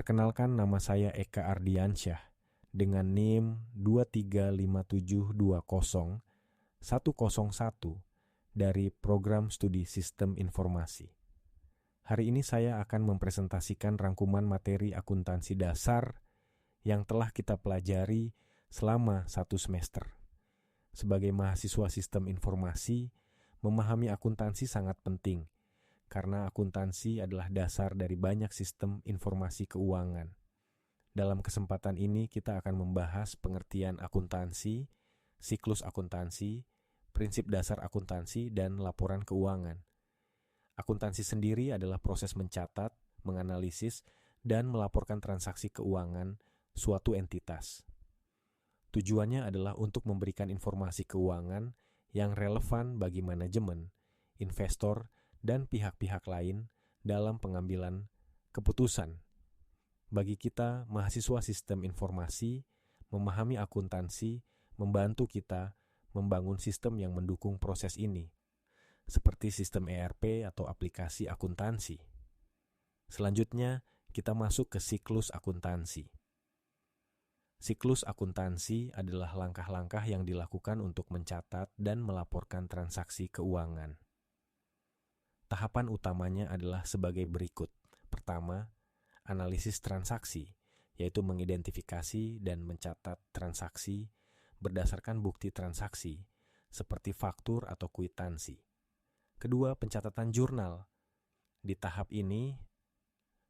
Perkenalkan, nama saya Eka Ardiansyah dengan NIM 235720101 dari Program Studi Sistem Informasi. Hari ini saya akan mempresentasikan rangkuman materi akuntansi dasar yang telah kita pelajari selama 1 semester. Sebagai mahasiswa sistem informasi, memahami akuntansi sangat penting, karena akuntansi adalah dasar dari banyak sistem informasi keuangan. Dalam kesempatan ini kita akan membahas pengertian akuntansi, siklus akuntansi, prinsip dasar akuntansi, dan laporan keuangan. Akuntansi sendiri adalah proses mencatat, menganalisis, dan melaporkan transaksi keuangan suatu entitas. Tujuannya adalah untuk memberikan informasi keuangan yang relevan bagi manajemen, investor, dan pihak-pihak lain dalam pengambilan keputusan. Bagi kita, mahasiswa sistem informasi, memahami akuntansi membantu kita membangun sistem yang mendukung proses ini, seperti sistem ERP atau aplikasi akuntansi. Selanjutnya, kita masuk ke siklus akuntansi. Siklus akuntansi adalah langkah-langkah yang dilakukan untuk mencatat dan melaporkan transaksi keuangan. Tahapan utamanya adalah sebagai berikut. Pertama, analisis transaksi, yaitu mengidentifikasi dan mencatat transaksi berdasarkan bukti transaksi, seperti faktur atau kwitansi. Kedua, pencatatan jurnal. Di tahap ini,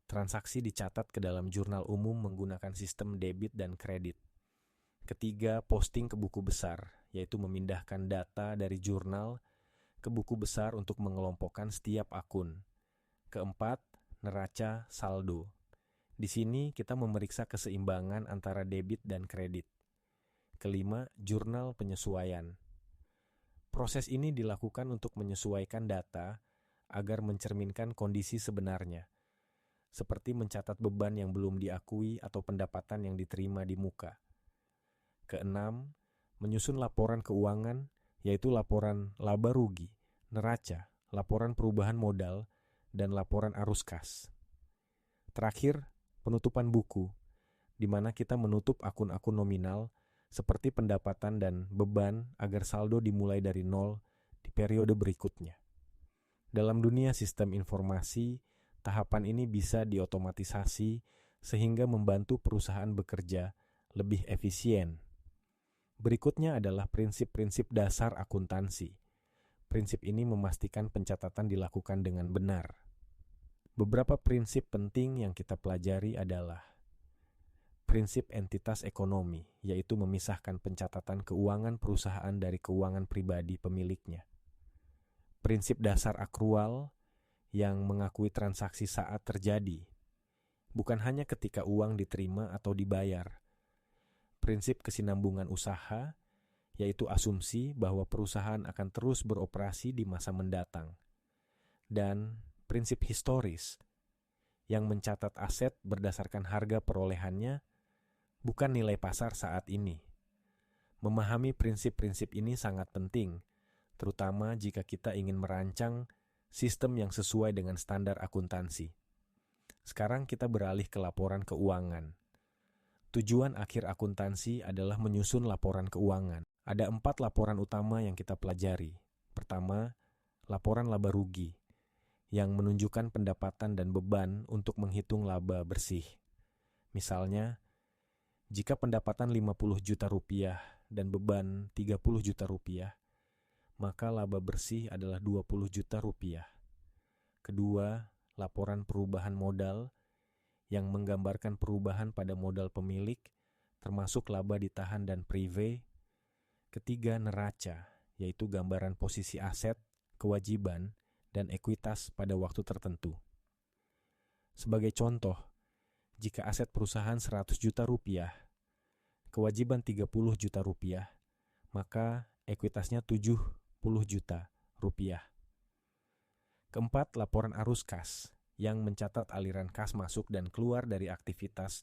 transaksi dicatat ke dalam jurnal umum menggunakan sistem debit dan kredit. Ketiga, posting ke buku besar, yaitu memindahkan data dari jurnal ke buku besar untuk mengelompokkan setiap akun. Keempat, neraca saldo. Di sini kita memeriksa keseimbangan antara debit dan kredit. Kelima, jurnal penyesuaian. Proses ini dilakukan untuk menyesuaikan data agar mencerminkan kondisi sebenarnya, seperti mencatat beban yang belum diakui atau pendapatan yang diterima di muka. Keenam, menyusun laporan keuangan, yaitu laporan laba rugi, neraca, laporan perubahan modal, dan laporan arus kas. Terakhir, penutupan buku, di mana kita menutup akun-akun nominal seperti pendapatan dan beban agar saldo dimulai dari nol di periode berikutnya. Dalam dunia sistem informasi, tahapan ini bisa diotomatisasi sehingga membantu perusahaan bekerja lebih efisien. Berikutnya adalah prinsip-prinsip dasar akuntansi. Prinsip ini memastikan pencatatan dilakukan dengan benar. Beberapa prinsip penting yang kita pelajari adalah prinsip entitas ekonomi, yaitu memisahkan pencatatan keuangan perusahaan dari keuangan pribadi pemiliknya. Prinsip dasar akrual yang mengakui transaksi saat terjadi, bukan hanya ketika uang diterima atau dibayar. Prinsip kesinambungan usaha, yaitu asumsi bahwa perusahaan akan terus beroperasi di masa mendatang. Dan prinsip historis, yang mencatat aset berdasarkan harga perolehannya, bukan nilai pasar saat ini. Memahami prinsip-prinsip ini sangat penting, terutama jika kita ingin merancang sistem yang sesuai dengan standar akuntansi. Sekarang kita beralih ke laporan keuangan. Tujuan akhir akuntansi adalah menyusun laporan keuangan. Ada 4 laporan utama yang kita pelajari. Pertama, laporan laba rugi, yang menunjukkan pendapatan dan beban untuk menghitung laba bersih. Misalnya, jika pendapatan 50 juta rupiah dan beban 30 juta rupiah, maka laba bersih adalah 20 juta rupiah. Kedua, laporan perubahan modal, yang menggambarkan perubahan pada modal pemilik, termasuk laba ditahan dan prive. Ketiga, neraca, yaitu gambaran posisi aset, kewajiban, dan ekuitas pada waktu tertentu. Sebagai contoh, jika aset perusahaan 100 juta rupiah, kewajiban 30 juta rupiah, maka ekuitasnya 70 juta rupiah. Keempat, laporan arus kas, yang mencatat aliran kas masuk dan keluar dari aktivitas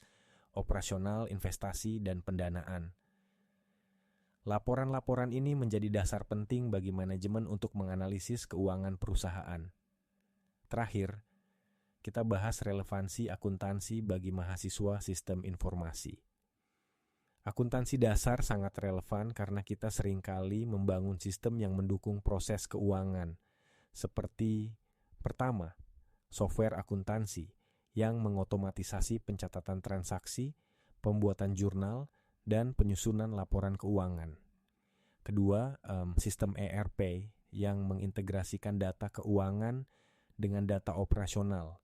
operasional, investasi, dan pendanaan. Laporan-laporan ini menjadi dasar penting bagi manajemen untuk menganalisis keuangan perusahaan. Terakhir, kita bahas relevansi akuntansi bagi mahasiswa sistem informasi. Akuntansi dasar sangat relevan karena kita seringkali membangun sistem yang mendukung proses keuangan, seperti pertama, software akuntansi yang mengotomatisasi pencatatan transaksi, pembuatan jurnal, dan penyusunan laporan keuangan. Kedua, sistem ERP yang mengintegrasikan data keuangan dengan data operasional.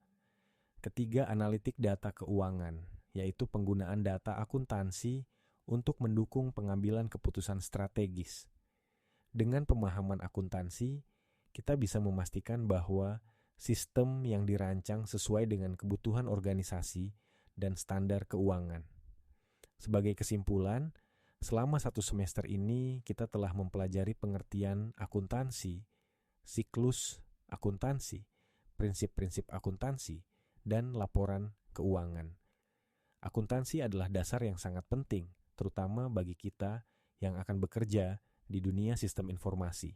Ketiga, analitik data keuangan, yaitu penggunaan data akuntansi untuk mendukung pengambilan keputusan strategis. Dengan pemahaman akuntansi, kita bisa memastikan bahwa sistem yang dirancang sesuai dengan kebutuhan organisasi dan standar keuangan. Sebagai kesimpulan, selama 1 semester ini kita telah mempelajari pengertian akuntansi, siklus akuntansi, prinsip-prinsip akuntansi, dan laporan keuangan. Akuntansi adalah dasar yang sangat penting, terutama bagi kita yang akan bekerja di dunia sistem informasi.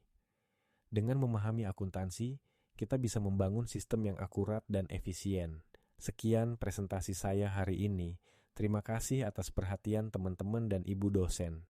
Dengan memahami akuntansi, kita bisa membangun sistem yang akurat dan efisien. Sekian presentasi saya hari ini. Terima kasih atas perhatian teman-teman dan ibu dosen.